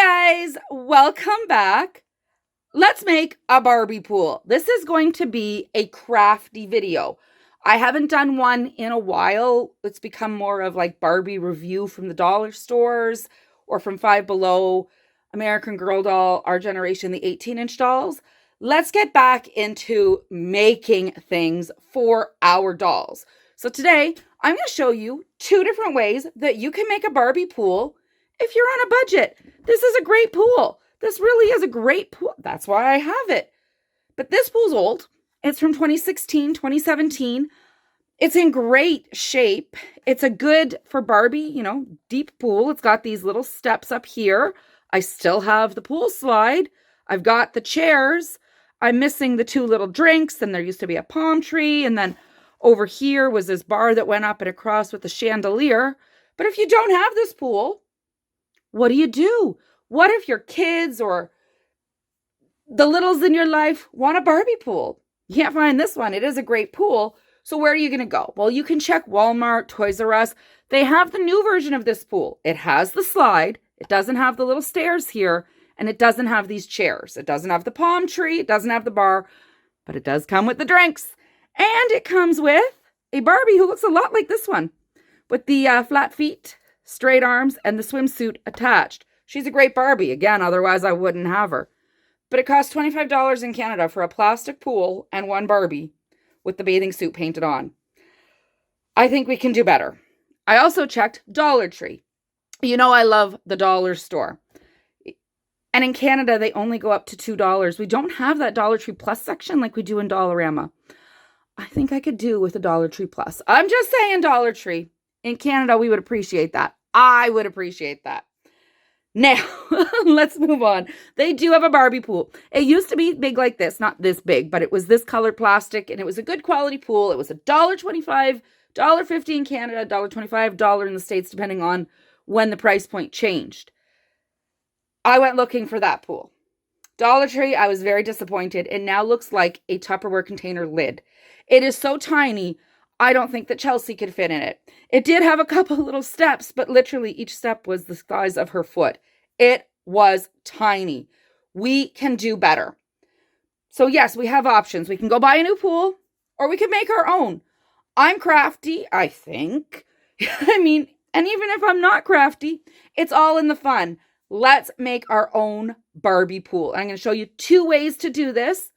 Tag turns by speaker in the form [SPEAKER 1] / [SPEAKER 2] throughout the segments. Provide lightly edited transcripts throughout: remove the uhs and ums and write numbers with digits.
[SPEAKER 1] guys, welcome back. Let's make a Barbie pool. This is going to be a crafty video. I haven't done one in a while. It's become more of like Barbie review from the dollar stores or from Five Below, American Girl doll, our generation, the 18-inch dolls. Let's get back into making things for our dolls. So today, I'm going to show you 2 different ways that you can make a Barbie pool if you're on a budget. This is a great pool. This really is a great pool. That's why I have it. But this pool's old. It's from 2016, 2017. It's in great shape. It's a good for Barbie, deep pool. It's got these little steps up here. I still have the pool slide. I've got the chairs. I'm missing the 2 little drinks, and there used to be a palm tree, and then over here was this bar that went up and across with the chandelier. But if you don't have this pool, what do? What if your kids or the littles in your life want a Barbie pool? You can't find this one. It is a great pool. So where are you going to go? Well, you can check Walmart, Toys R Us. They have the new version of this pool. It has the slide. It doesn't have the little stairs here. And it doesn't have these chairs. It doesn't have the palm tree. It doesn't have the bar. But it does come with the drinks. And it comes with a Barbie who looks a lot like this one. With the flat feet, straight arms, and the swimsuit attached. She's a great Barbie. Again, otherwise I wouldn't have her. But it costs $25 in Canada for a plastic pool and 1 Barbie with the bathing suit painted on. I think we can do better. I also checked Dollar Tree. I love the dollar store. And in Canada, they only go up to $2. We don't have that Dollar Tree Plus section like we do in Dollarama. I think I could do with a Dollar Tree Plus. I'm just saying Dollar Tree. In Canada, we would appreciate that. I would appreciate that. Now, let's move on. They do have a Barbie pool. It used to be big like this, not this big, but it was this colored plastic, and it was a good quality pool. It was $1.25, $1.50 in Canada, $1.25, $1 in the States, depending on when the price point changed. I went looking for that pool. Dollar Tree, I was very disappointed. It now looks like a Tupperware container lid. It is so tiny, I don't think that Chelsea could fit in it. It did have a couple little steps, but literally each step was the size of her foot. It was tiny. We can do better. So yes, we have options. We can go buy a new pool, or we can make our own. I'm crafty, I think. And even if I'm not crafty, it's all in the fun. Let's make our own Barbie pool. I'm going to show you 2 ways to do this.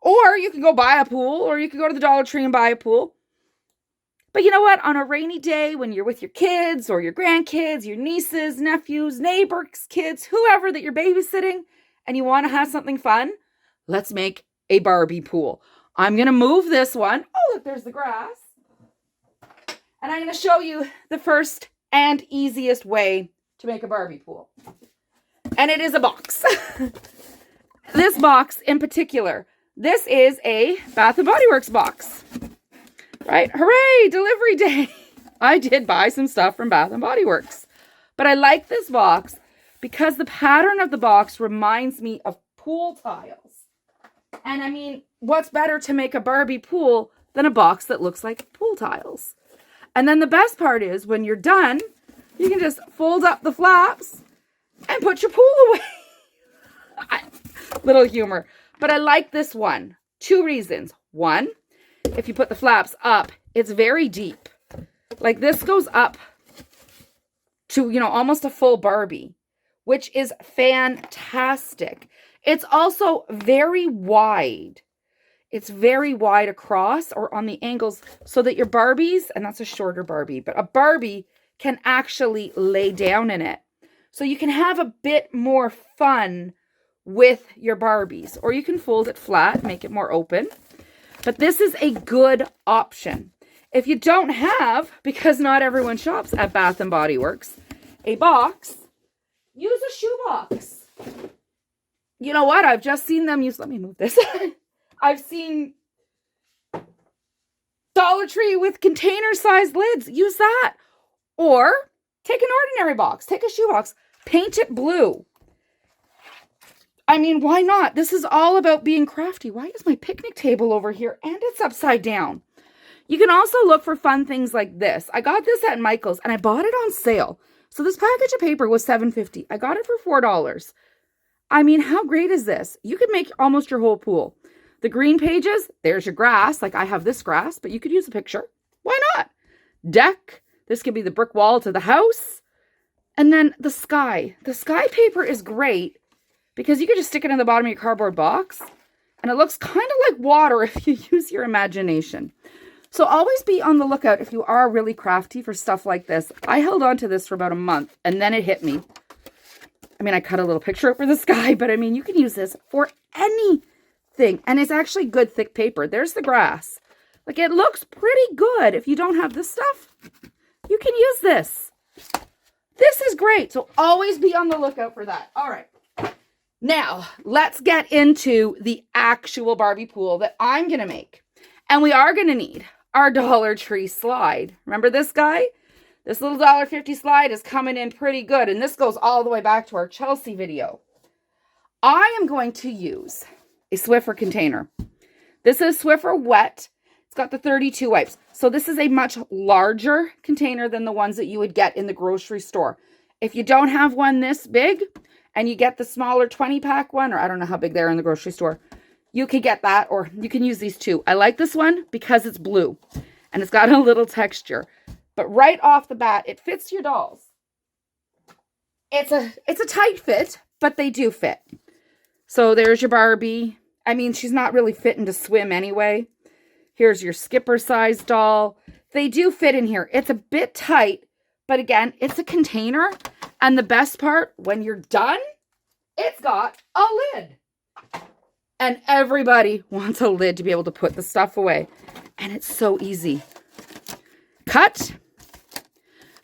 [SPEAKER 1] Or you can go buy a pool, or you can go to the Dollar Tree and buy a pool. But you know what? On a rainy day when you're with your kids or your grandkids, your nieces, nephews, neighbors, kids, whoever that you're babysitting, and you want to have something fun, let's make a Barbie pool. I'm going to move this one. Oh, look, there's the grass. And I'm going to show you the first and easiest way to make a Barbie pool. And it is a box. This box in particular, this is a Bath & Body Works box. Right? Hooray! Delivery day! I did buy some stuff from Bath & Body Works. But I like this box because the pattern of the box reminds me of pool tiles. And what's better to make a Barbie pool than a box that looks like pool tiles? And then the best part is when you're done, you can just fold up the flaps and put your pool away. Little humor. But I like this one. 2 reasons. 1, if you put the flaps up, it's very deep. Like this goes up to, almost a full Barbie, which is fantastic. It's also very wide. It's very wide across or on the angles so that your Barbies, and that's a shorter Barbie, but a Barbie can actually lay down in it. So you can have a bit more fun with your Barbies, or you can fold it flat, make it more open. But this is a good option. If you don't have, because not everyone shops at Bath & Body Works, a box, use a shoebox. You know what? I've just seen them use, let me move this. I've seen Dollar Tree with container-sized lids. Use that. Or take an ordinary box. Take a shoebox. Paint it blue. Why not? This is all about being crafty. Why is my picnic table over here and it's upside down? You can also look for fun things like this. I got this at Michael's and I bought it on sale. So this package of paper was $7.50. I got it for $4. I mean, how great is this? You could make almost your whole pool. The green pages, there's your grass. Like I have this grass, but you could use a picture. Why not? Deck. This could be the brick wall to the house. And then the sky. The sky paper is great because you could just stick it in the bottom of your cardboard box. And it looks kind of like water if you use your imagination. So always be on the lookout if you are really crafty for stuff like this. I held on to this for about a month and then it hit me. I mean, I cut a little picture up for the sky, but I mean, you can use this for anything. And it's actually good, thick paper. There's the grass. Like, it looks pretty good. If you don't have this stuff, you can use this. This is great. So always be on the lookout for that. All right. Now, let's get into the actual Barbie pool that I'm going to make. And we are going to need our Dollar Tree slide. Remember this guy? This little $1.50 slide is coming in pretty good. And this goes all the way back to our Chelsea video. I am going to use a Swiffer container. This is Swiffer Wet. It's got the 32 wipes. So this is a much larger container than the ones that you would get in the grocery store. If you don't have one this big and you get the smaller 20-pack one, or I don't know how big they are in the grocery store, you could get that, or you can use these two. I like this one because it's blue and it's got a little texture. But right off the bat, it fits your dolls. It's a tight fit, but they do fit. So there's your Barbie. I mean, she's not really fitting to swim anyway. Here's your skipper size doll. They do fit in here. It's a bit tight, but again, it's a container. And the best part, when you're done, it's got a lid. And everybody wants a lid to be able to put the stuff away. And it's so easy. Cut.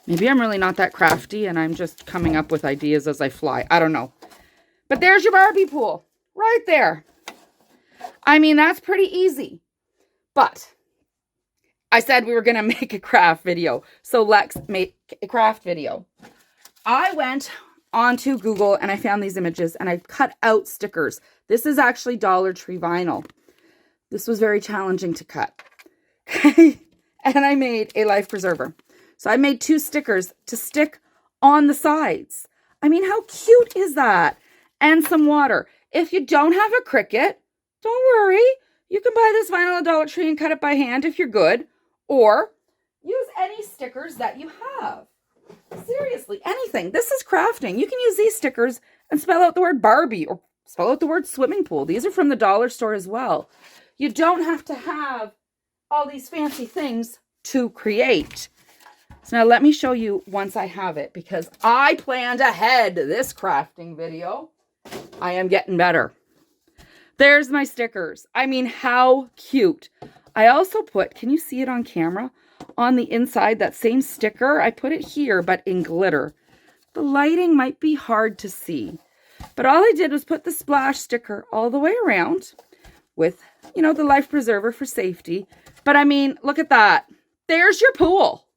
[SPEAKER 1] Maybe I'm really not that crafty and I'm just coming up with ideas as I fly. I don't know. But there's your Barbie pool right there. I mean, that's pretty easy. But I said we were going to make a craft video. So let's make a craft video. I went onto Google and I found these images and I cut out stickers. This is actually Dollar Tree vinyl. This was very challenging to cut. And I made a life preserver. So I made 2 stickers to stick on the sides. I mean, how cute is that? And some water. If you don't have a Cricut, don't worry. You can buy this vinyl at Dollar Tree and cut it by hand if you're good. Or use any stickers that you have. Seriously, anything. This is crafting. You can use these stickers and spell out the word Barbie or spell out the word swimming pool. These are from the dollar store as well. You don't have to have all these fancy things to create. So now let me show you once I have it, because I planned ahead this crafting video. I am getting better. There's my stickers. I mean, how cute. I also put, can you see it on camera? On the inside, that same sticker, I put it here, but in glitter. The lighting might be hard to see. But all I did was put the splash sticker all the way around with, you know, the life preserver for safety. But I mean, look at that. There's your pool.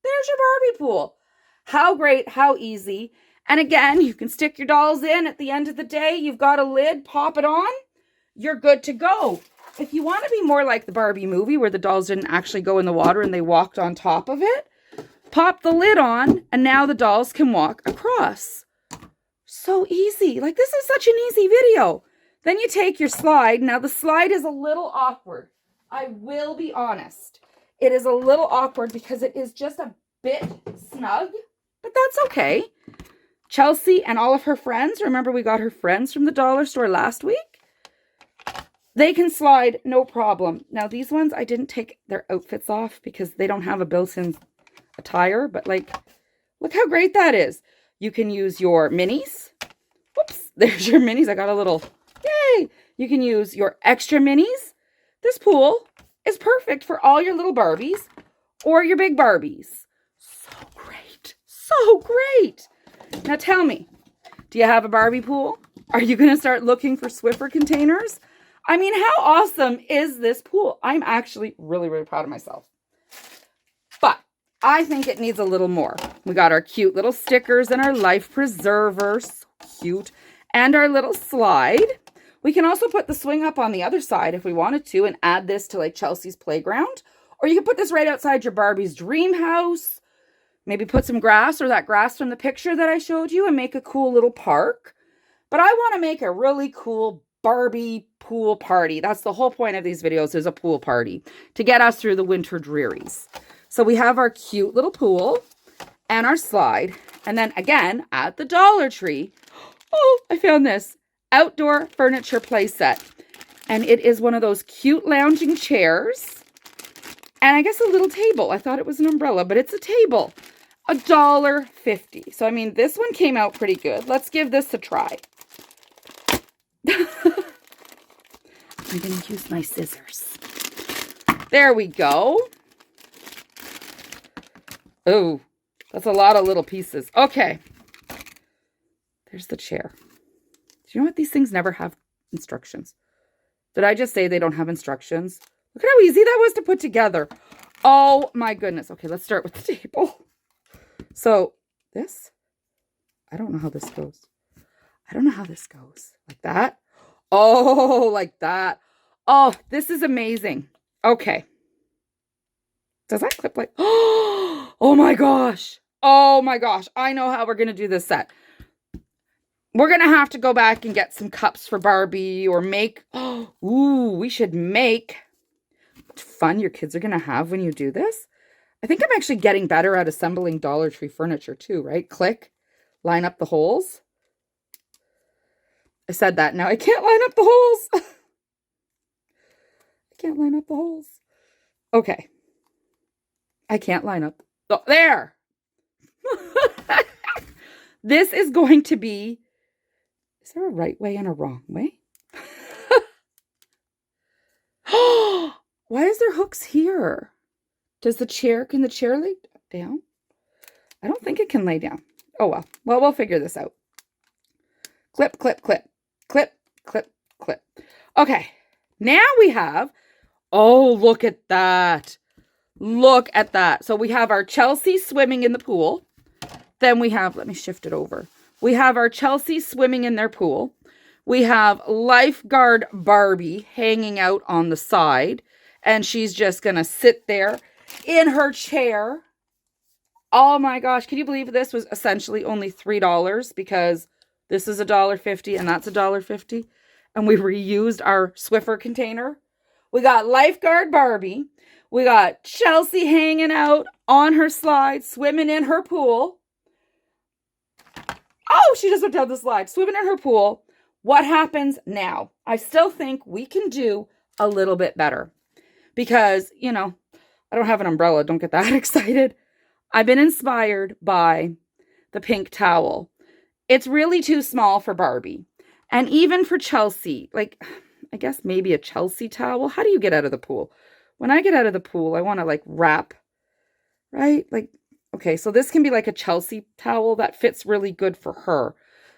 [SPEAKER 1] There's your Barbie pool. How great, how easy. And again, you can stick your dolls in at the end of the day. You've got a lid, pop it on. You're good to go. If you want to be more like the Barbie movie where the dolls didn't actually go in the water and they walked on top of it, pop the lid on and now the dolls can walk across. So easy. Like, this is such an easy video. Then you take your slide. Now the slide is a little awkward. I will be honest. It is a little awkward because it is just a bit snug, but that's okay. Chelsea and all of her friends, remember we got her friends from the dollar store last week? They can slide, no problem. Now these ones, I didn't take their outfits off because they don't have a built-in attire, but like, look how great that is. You can use your minis. Whoops, there's your minis. I got a little, yay. You can use your extra minis. This pool is perfect for all your little Barbies or your big Barbies. So great. So great. Now tell me, do you have a Barbie pool? Are you going to start looking for Swiffer containers? I mean, how awesome is this pool? I'm actually really, really proud of myself. But I think it needs a little more. We got our cute little stickers and our life preservers. Cute. And our little slide. We can also put the swing up on the other side if we wanted to and add this to like Chelsea's playground. Or you can put this right outside your Barbie's dream house. maybe put some grass or that grass from the picture that I showed you and make a cool little park. But I want to make a really cool Barbie pool party. That's the whole point of these videos, is a pool party to get us through the winter drearies. So we have our cute little pool and our slide. And then again, at the Dollar Tree, oh, I found this outdoor furniture play set. And it is one of those cute lounging chairs. And I guess a little table. I thought it was an umbrella, but it's a table. $1.50. So, I mean, this one came out pretty good. Let's give this a try. I'm going to use my scissors. There we go. Oh, that's a lot of little pieces. Okay. There's the chair. Do you know what? These things never have instructions. Did I just say they don't have instructions? Look at how easy that was to put together. Oh my goodness. Okay, let's start with the table. So this, I don't know how this goes. I don't know how this goes. Like that. Oh, like that. Oh, this is amazing. Okay. Does that clip like, oh my gosh. Oh my gosh. I know how we're going to do this set. We're going to have to go back and get some cups for Barbie or make, ooh, we should make, what fun your kids are going to have when you do this. I think I'm actually getting better at assembling Dollar Tree furniture too, right? Click, line up the holes. I said that. Now I can't line up the holes. I can't line up the holes. Okay. I can't line up. Oh, there. This is going to be, is there a right way and a wrong way? Why is there hooks here? Can the chair lay down? I don't think it can lay down. Oh, well. Well, we'll figure this out. Clip, clip, clip, clip, clip, clip. Okay. Now we have, oh, look at that. Look at that. So we have our Chelsea swimming in the pool. Then we have, let me shift it over. We have our Chelsea swimming in their pool. We have lifeguard Barbie hanging out on the side. And she's just going to sit there in her chair. Oh my gosh. Can you believe this was essentially only $3 because this is $1.50 and that's $1.50. And we reused our Swiffer container. We got lifeguard Barbie. We got Chelsea hanging out on her slide, swimming in her pool. Oh, she just went down the slide, swimming in her pool. What happens now? I still think we can do a little bit better because, you know, I don't have an umbrella. Don't get that excited. I've been inspired by the pink towel. It's really too small for Barbie. And even for Chelsea, like, I guess maybe a Chelsea towel. How do you get out of the pool? When I get out of the pool, I want to like wrap, right? Like, okay, so this can be like a Chelsea towel that fits really good for her.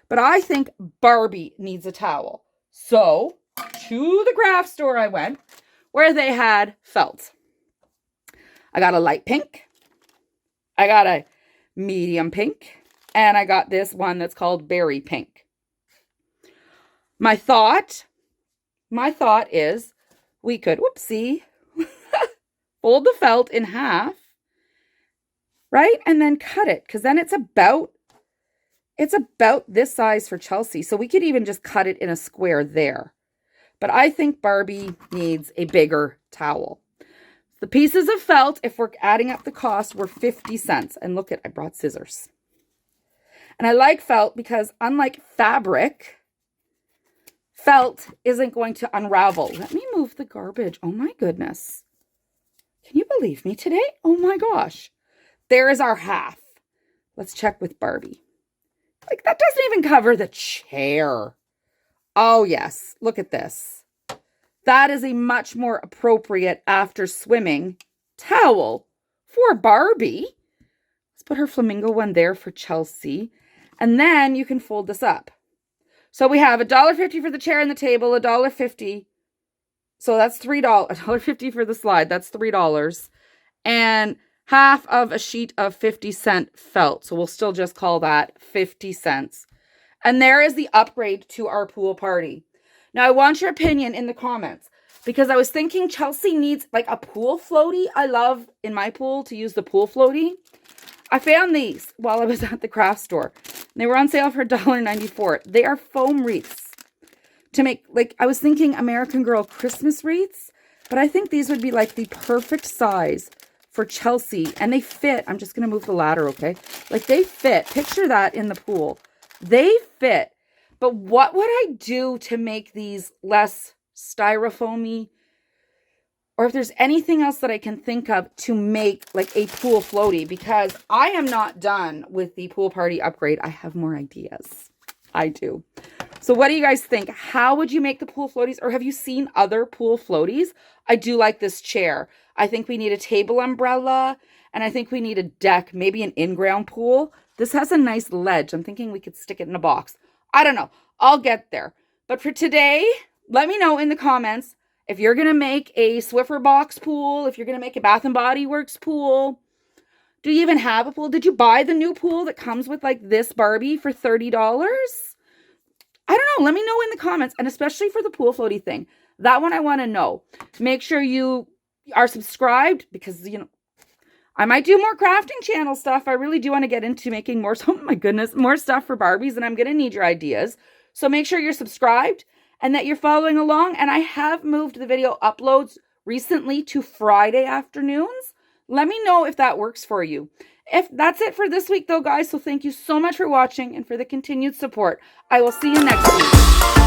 [SPEAKER 1] But I think Barbie needs a towel. So to the craft store I went where they had felt. I got a light pink. I got a medium pink. And I got this one that's called berry pink. My thought is we could, whoopsie, fold the felt in half, right? And then cut it, because then it's about this size for Chelsea. So we could even just cut it in a square there. But I think Barbie needs a bigger towel. The pieces of felt, if we're adding up the cost, were 50 cents. And look I brought scissors. And I like felt because unlike fabric, felt isn't going to unravel. Let me move the garbage. Oh my goodness. Can you believe me today? Oh my gosh. There is our half. Let's check with Barbie. Like, that doesn't even cover the chair. Oh yes. Look at this. That is a much more appropriate after swimming towel for Barbie. Let's put her flamingo one there for Chelsea. And then you can fold this up. So we have $1.50 for the chair and the table, $1.50. So that's $3. $1.50 for the slide. That's $3. And half of a sheet of 50-cent felt. So we'll still just call that 50 cents. And there is the upgrade to our pool party. Now I want your opinion in the comments because I was thinking Chelsea needs like a pool floaty. I love in my pool to use the pool floaty. I found these while I was at the craft store. They were on sale for $1.94. They are foam wreaths to make, like, I was thinking American Girl Christmas wreaths, but I think these would be like the perfect size for Chelsea. And they fit. I'm just going to move the ladder, okay? Like, they fit. Picture that in the pool. They fit. But what would I do to make these less styrofoamy? Or if there's anything else that I can think of to make like a pool floaty, because I am not done with the pool party upgrade. I have more ideas. I do. So what do you guys think? How would you make the pool floaties? Or have you seen other pool floaties? I do like this chair. I think we need a table umbrella, and I think we need a deck, maybe an in-ground pool. This has a nice ledge. I'm thinking we could stick it in a box. I don't know. I'll get there. But for today, let me know in the comments if you're going to make a Swiffer box pool, if you're going to make a Bath & Body Works pool. Do you even have a pool? Did you buy the new pool that comes with like this Barbie for $30? I don't know. Let me know in the comments, and especially for the pool floaty thing. That one I want to know. Make sure you are subscribed, because, you know, I might do more crafting channel stuff. I really do want to get into making more, oh my goodness, more stuff for Barbies, and I'm going to need your ideas. So make sure you're subscribed and that you're following along. And I have moved the video uploads recently to Friday afternoons. Let me know if that works for you. If that's it for this week though, guys, so thank you so much for watching and for the continued support. I will see you next week.